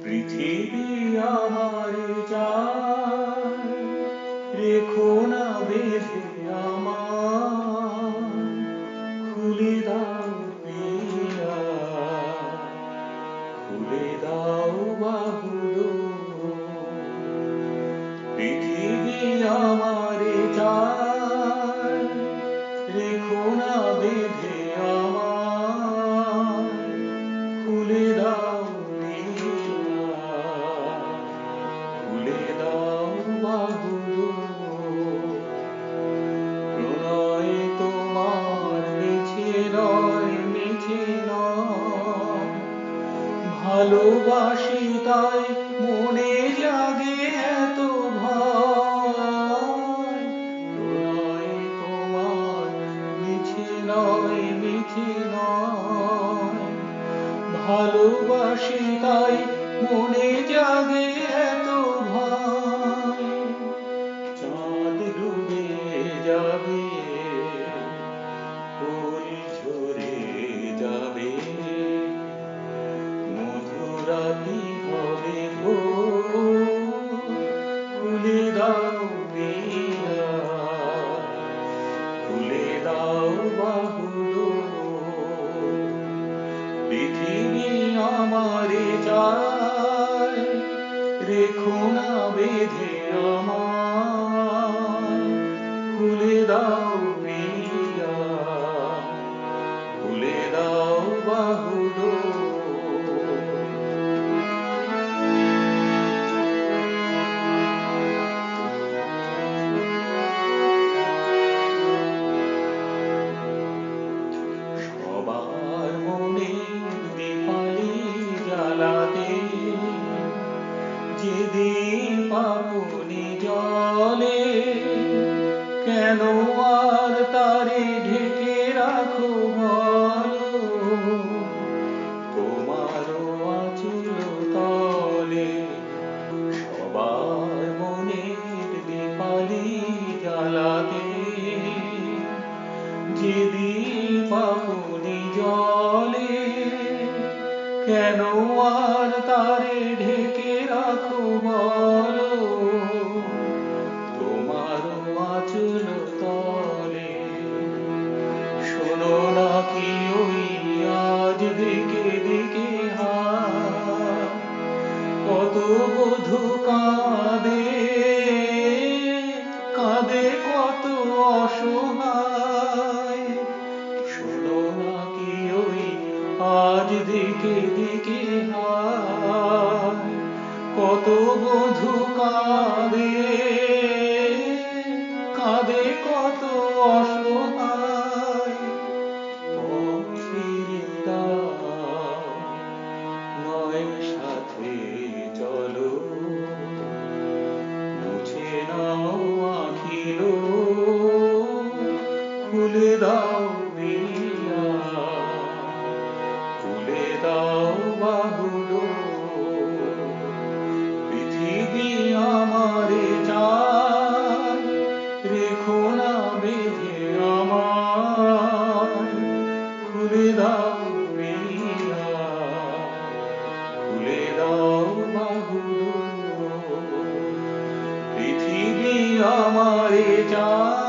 পৃথিবী আমারে চায়, রেখো না বেঁধে আমার, খুলে দাও পিয়া, খুলে দাও বাহুদোর। পৃথিবী আমারে চায়, রেখো না বেঁধে আমার, খুলে দাও পিয়া, খুলে দাও বাহুদোর। প্রণয় তোমার মিছে নয়, মিছে নয়, ভালোবাসি তাই মনে জাগে এত ভয়। প্রণয় তোমার মিছে নয়, মিছে নয়, ভালোবাসি তাই মনে জাগে এত ভয়। চাঁদ ডুবে যাবে, ফুল ঝরে যাবে, মধুরাতি হবে গো, খুলে দাও পিয়া, খুলে দাও বাহুদোর। পৃথিবী আমারে চায়, রেখো না বেঁধে আমার, খুলে দাও পিয়া, খুলে দাও বাহুদোর। সবার মনে দীপালি জ্বালাতে, যেদিন আপনি জলে, কেন আর তারে ঢেকে রাখো বলো, তোমারও আঁচল তলে। সবার মনের দীপালি জ্বালাতে, যেদিন আপনি জলে, কেন আর তারে ঢেকে রাখো বলো, তোমার আঁচল তলে। শোনো না কি ওই আজ দিকে দিকে হায়, কত বধূ কাঁদে, কাঁদে কত অসহায়। শোনো না কি ওই আজ দিকে দিকে হায়, কত বধূ কাঁদে, কাঁদে কত অসহায়। পথ ফিরে দাও, নয় সাথে চলো, মুছে নাও আঁখিলো, খুলে দাও পিয়া, খুলে দাও বাহুদোর। পৃথিবী আমারে চায়, রেখো না বেঁধে আমার, খুলে দাও পিয়া, খুলে দাও বাহুদোর। পৃথিবী আমারে চায়।